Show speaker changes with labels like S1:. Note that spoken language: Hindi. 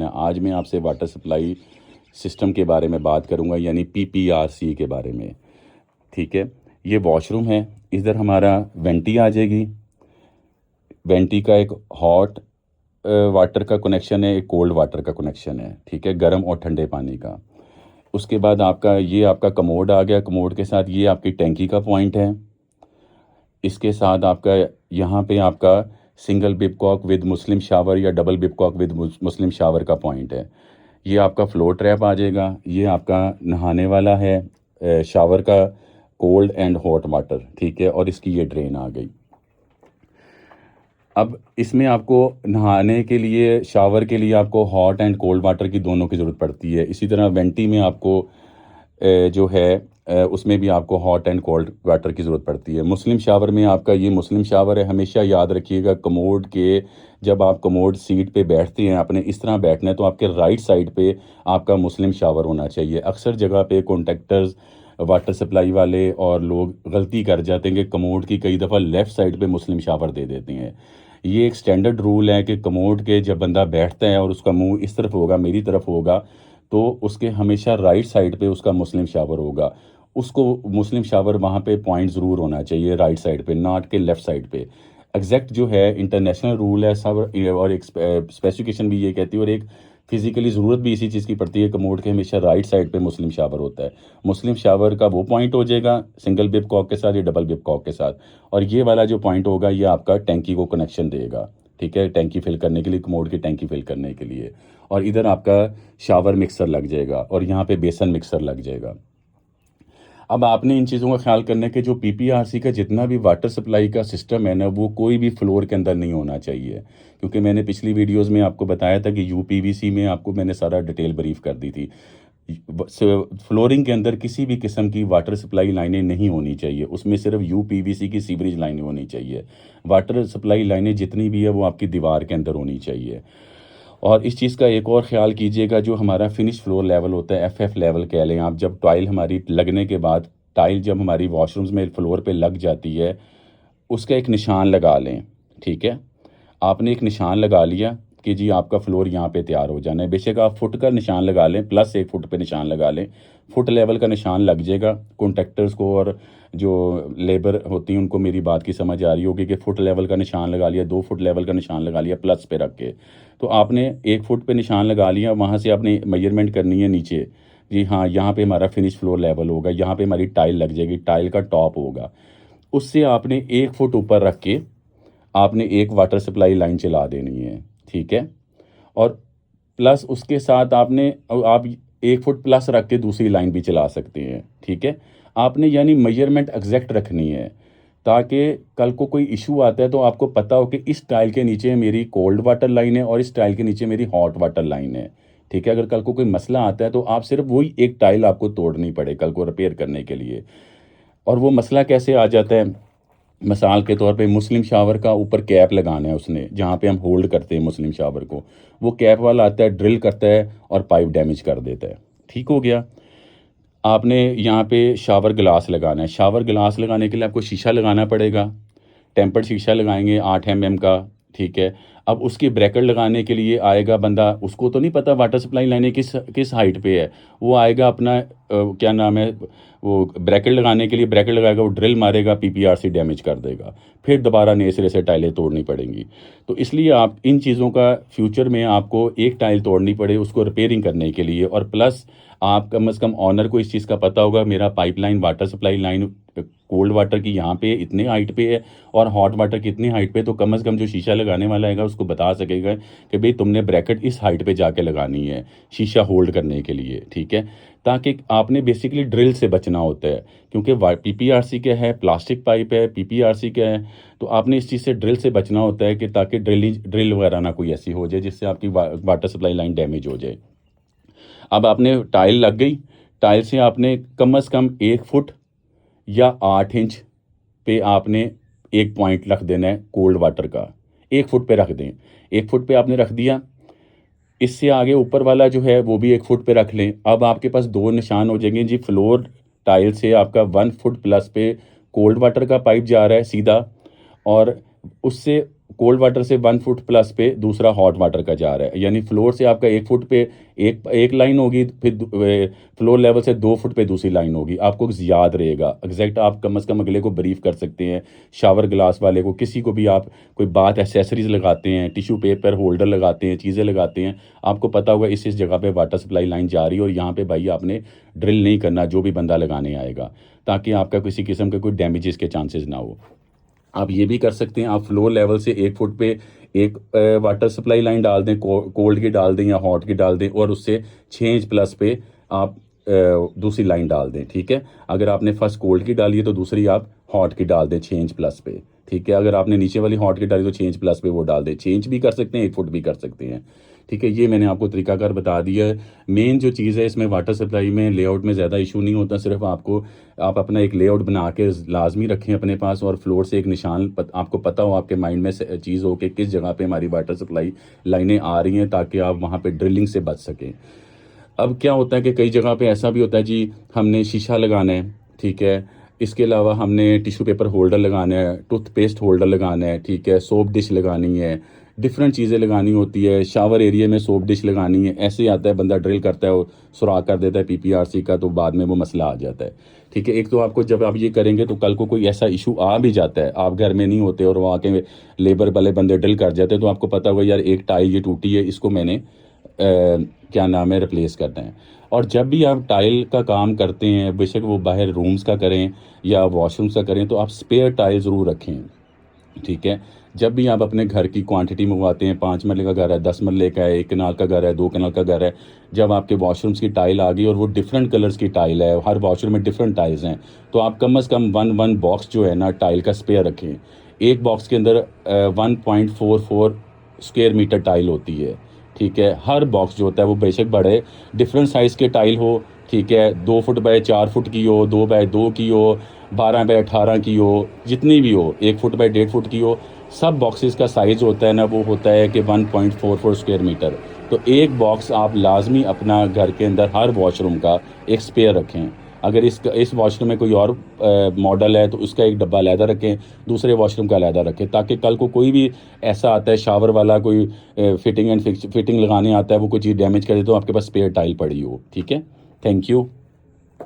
S1: आज मैं आपसे वाटर सप्लाई सिस्टम के बारे में बात करूंगा, यानी पीपीआरसी के बारे में। ठीक है, ये वॉशरूम है। इधर हमारा वेंटी आ जाएगी। वेंटी का एक हॉट वाटर का कनेक्शन है, एक कोल्ड वाटर का कनेक्शन है। ठीक है, गर्म और ठंडे पानी का। उसके बाद आपका कमोड आ गया। कमोड के साथ ये आपकी टैंकी का पॉइंट है। इसके साथ आपका यहाँ पे आपका सिंगल बिबकॉक विद मुस्लिम शावर या डबल बिबकॉक विद मुस्लिम शावर का पॉइंट है। ये आपका फ्लोर ट्रैप आ जाएगा। ये आपका नहाने वाला है, शावर का कोल्ड एंड हॉट वाटर। ठीक है, और इसकी ये ड्रेन आ गई। अब इसमें आपको नहाने के लिए, शावर के लिए आपको हॉट एंड कोल्ड वाटर की दोनों की ज़रूरत पड़ती है। इसी तरह वेंटी में आपको जो है उसमें भी आपको हॉट एंड कोल्ड वाटर की ज़रूरत पड़ती है। मुस्लिम शावर में आपका ये मुस्लिम शावर है। हमेशा याद रखिएगा, कमोड के जब आप कमोड सीट पे बैठते हैं, आपने इस तरह बैठना है तो आपके राइट साइड पे आपका मुस्लिम शावर होना चाहिए। अक्सर जगह पे कॉन्ट्रैक्टर्स, वाटर सप्लाई वाले और लोग गलती कर जाते हैं कि कमोड की कई दफ़ा लेफ़्ट साइड पे मुस्लिम शावर दे देते हैं। ये एक स्टैंडर्ड रूल है कि कमोड के जब बंदा बैठता है और उसका मुंह इस तरफ होगा, मेरी तरफ होगा, तो उसके हमेशा राइट साइड पे उसका मुस्लिम शावर होगा। उसको मुस्लिम शावर वहाँ पे पॉइंट ज़रूर होना चाहिए राइट साइड पे, नॉट के लेफ़्ट साइड पे। एग्जैक्ट जो है इंटरनेशनल रूल है सब, और एक स्पेसिफिकेशन भी ये कहती है, और एक फिजिकली ज़रूरत भी इसी चीज़ की पड़ती है। कमोड के हमेशा राइट साइड पे मुस्लिम शावर होता है। मुस्लिम शावर का वो पॉइंट हो जाएगा सिंगल बिब कॉक के साथ या डबल बिब कॉक के साथ, और ये वाला जो पॉइंट होगा ये आपका टैंकी को कनेक्शन देगा। ठीक है, टैंकी फिल करने के लिए, कमोड की टैंकी फिल करने के लिए। और इधर आपका शावर मिक्सर लग जाएगा और यहाँ पे बेसन मिक्सर लग जाएगा। अब आपने इन चीज़ों का ख्याल करना है कि जो पीपीआरसी का जितना भी वाटर सप्लाई का सिस्टम है ना, वो कोई भी फ्लोर के अंदर नहीं होना चाहिए। क्योंकि मैंने पिछली वीडियोस में आपको बताया था कि यूपीवीसी में आपको मैंने सारा डिटेल ब्रीफ कर दी थी। फ्लोरिंग के अंदर किसी भी किस्म की वाटर सप्लाई लाइनें नहीं होनी चाहिए। उसमें सिर्फ यूपीवीसी की सीवरेज लाइनें होनी चाहिए। वाटर सप्लाई लाइनें जितनी भी है वो आपकी दीवार के अंदर होनी चाहिए। और इस चीज़ का एक और ख़्याल कीजिएगा, जो हमारा फिनिश फ्लोर लेवल होता है, एफएफ लेवल कह लें आप, जब टाइल हमारी लगने के बाद, टाइल जब हमारी वॉशरूम्स में फ्लोर पे लग जाती है, उसका एक निशान लगा लें। ठीक है, आपने एक निशान लगा लिया कि जी आपका फ्लोर यहाँ पे तैयार हो जाना है। बेशक आप फुट का निशान लगा लें, प्लस 1 फुट पे निशान लगा लें, फुट लेवल का निशान लग जाएगा। कॉन्ट्रैक्टर्स को और जो लेबर होती हैं उनको मेरी बात की समझ आ रही होगी कि फुट लेवल का निशान लगा लिया, 2 फुट लेवल का निशान लगा लिया प्लस पे रख के। तो आपने 1 फुट पे निशान लगा लिया, वहाँ से आपने मेजरमेंट करनी है नीचे। जी हाँ, यहाँ पे हमारा फिनिश फ्लोर लेवल होगा, यहाँ पे हमारी टाइल लग जाएगी, टाइल का टॉप होगा। उससे आपने 1 फुट ऊपर रख के आपने एक वाटर सप्लाई लाइन चला देनी है। ठीक है, और प्लस उसके साथ आप 1 फुट प्लस रख के दूसरी लाइन भी चला सकते हैं। ठीक है, आपने यानी मेजरमेंट एग्जैक्ट रखनी है, ताकि कल को कोई इशू आता है तो आपको पता हो कि इस टाइल के नीचे मेरी कोल्ड वाटर लाइन है और इस टाइल के नीचे मेरी हॉट वाटर लाइन है। ठीक है, अगर कल को कोई मसला आता है तो आप सिर्फ वही एक टाइल आपको तोड़नी पड़े कल को रिपेयर करने के लिए। और वो मसला कैसे आ जाता है, मिसाल के तौर पे मुस्लिम शावर का ऊपर कैप लगाना है उसने, जहाँ पे हम होल्ड करते हैं मुस्लिम शावर को, वो कैप वाला आता है, ड्रिल करता है और पाइप डैमेज कर देता है। ठीक हो गया। आपने यहाँ पे शावर ग्लास लगाना है। शावर ग्लास लगाने के लिए आपको शीशा लगाना पड़ेगा। टेम्पर्ड शीशा लगाएंगे 8 mm का। ठीक है, अब उसकी ब्रैकेट लगाने के लिए आएगा बंदा, उसको तो नहीं पता वाटर सप्लाई लाइनें किस किस हाइट पे है। वो आएगा अपना क्या नाम है, वो ब्रैकेट लगाने के लिए ब्रैकेट लगाएगा, वो ड्रिल मारेगा, पीपीआरसी डैमेज कर देगा, फिर दोबारा नए सिरे से टाइलें तोड़नी पड़ेंगी। तो इसलिए आप इन चीज़ों का फ्यूचर में आपको एक टाइल तोड़नी पड़े उसको रिपेयरिंग करने के लिए, और प्लस आप कम से कम ऑनर को इस चीज़ का पता होगा, मेरा pipeline water supply line cold water की यहाँ पे इतने हाइट पे है और हॉट वाटर की इतनी हाइट पे, तो कम से कम जो शीशा लगाने वाला है उसको बता सकेगा कि भाई तुमने ब्रैकेट इस हाइट पे जाके लगानी है शीशा होल्ड करने के लिए। ठीक है, ताकि आपने बेसिकली ड्रिल से बचना होता है, क्योंकि पीपीआरसी क्या है, प्लास्टिक पाइप है, पीपीआरसी क्या है, तो आपने इस चीज़ से ड्रिल से बचना होता है कि ताकि ड्रिल वगैरह ना कोई ऐसी हो जाए जिससे आपकी वाटर सप्लाई लाइन डैमेज हो जाए। अब आपने टाइल लग गई, टाइल से आपने कम से कम 1 फुट या 8 इंच पे आपने एक पॉइंट रख देना है कोल्ड वाटर का। 1 फुट पे रख दें, 1 फुट पे आपने रख दिया। इससे आगे ऊपर वाला जो है वो भी 1 फुट पे रख लें। अब आपके पास 2 निशान हो जाएंगे जी। फ्लोर टाइल से आपका 1 फुट प्लस पे कोल्ड वाटर का पाइप जा रहा है सीधा, और उससे कोल्ड वाटर से 1 फुट प्लस पे दूसरा हॉट वाटर का जा रहा है, यानी फ्लोर से आपका 1 फुट पे एक लाइन होगी, फिर फ्लोर लेवल से 2 फुट पे दूसरी लाइन होगी। आपको याद रहेगा एग्जैक्ट, आप कम से कम अगले को ब्रीफ कर सकते हैं, शावर ग्लास वाले को, किसी को भी आप कोई बात एसेसरीज लगाते हैं, टिश्यू पेपर होल्डर लगाते हैं, चीज़ें लगाते हैं, आपको पता होगा इस जगह पे वाटर सप्लाई लाइन जा रही है और यहाँ पे भाई आपने ड्रिल नहीं करना जो भी बंदा लगाने आएगा, ताकि आपका किसी किस्म के कोई डैमेजेस के चांसेस ना हो। आप ये भी कर सकते हैं, आप फ्लोर लेवल से 1 फुट पे एक वाटर सप्लाई लाइन डाल दें, कोल्ड की डाल दें या हॉट की डाल दें, और उससे 6 इंच प्लस पे आप दूसरी लाइन डाल दें, ठीक है। अगर आपने फर्स्ट कोल्ड की डाली है तो दूसरी आप हॉट की डाल दें 6 इंच प्लस पे, ठीक है। अगर आपने नीचे वाली हॉट की डाली तो 6 इंच प्लस पे वो डाल दें, 6 इंच भी कर सकते हैं, 1 फुट भी कर सकते हैं, ठीक है। ये मैंने आपको तरीकाकार बता दिया है। मेन जो चीज़ है इसमें वाटर सप्लाई में लेआउट में ज़्यादा इशू नहीं होता, सिर्फ आप अपना एक लेआउट बना के लाजमी रखें अपने पास, और फ्लोर से एक निशान आपको पता हो, आपके माइंड में चीज़ हो कि किस जगह पे हमारी वाटर सप्लाई लाइनें आ रही हैं, ताकि आप वहाँ पे ड्रिलिंग से बच सकें। अब क्या होता है कि कई जगह पे ऐसा भी होता है जी, हमने शीशा लगाना है, ठीक है, इसके अलावा हमने टिश्यू पेपर होल्डर लगाना है, टूथपेस्ट होल्डर लगाना है, ठीक है, सोप डिश लगानी है, डिफरेंट चीज़ें लगानी होती है, शावर एरिया में सोप डिश लगानी है। ऐसे आता है बंदा ड्रिल करता है, वो सुराख कर देता है पीपीआरसी का, तो बाद में वो मसला आ जाता है, ठीक है। एक तो आपको जब आप ये करेंगे तो कल को कोई ऐसा इशू आ भी जाता है, आप घर में नहीं होते और वहाँ के लेबर वाले बंदे ड्रिल कर जाते हैं, तो आपको पता होगा यार एक टाइल ये टूटी है, इसको मैंने क्या नाम है रिप्लेस करना है। और जब भी आप टाइल का काम करते हैं, बेशक वो बाहर रूम्स का करें या वॉशरूम्स का करें, तो आप स्पेयर टाइल ज़रूर रखें, ठीक है। जब भी आप अपने घर की क्वांटिटी मंगवाते हैं, 5 मरले का घर है, 10 मरले का है, 1 कनाल का घर है, 2 कनाल का घर है, जब आपके वॉशरूम्स की टाइल आ गई और वो डिफरेंट कलर्स की टाइल है, हर वॉशरूम में डिफरेंट टाइल्स हैं, तो आप कम से कम वन बॉक्स जो है ना टाइल का स्पेयर रखें। एक बॉक्स के अंदर 1.44 स्क्वायर मीटर टाइल होती है, ठीक है। हर बॉक्स जो होता है वो बेशक बड़े डिफरेंट साइज़ के टाइल हो, ठीक है, 2 फुट बाय 4 फुट की हो, 2 बाय 2 की हो, 12 बाय 18 की हो, जितनी भी हो, 1 फुट बाय 1.5 फुट की हो, सब बॉक्सेस का साइज़ होता है ना, वो होता है कि 1.44 स्क्वायर मीटर। तो एक बॉक्स आप लाजमी अपना घर के अंदर हर वॉशरूम का एक स्पेयर रखें। अगर इस वॉशरूम में कोई और मॉडल है तो उसका एक डब्बा अलहदा रखें, दूसरे वॉशरूम का अलहदा रखें, ताकि कल को कोई भी ऐसा आता है शावर वाला, कोई फिटिंग लगाने आता है, वो कोई चीज़ डैमेज करे तो आपके पास स्पेयर टाइल पड़ी हो, ठीक है। Thank you.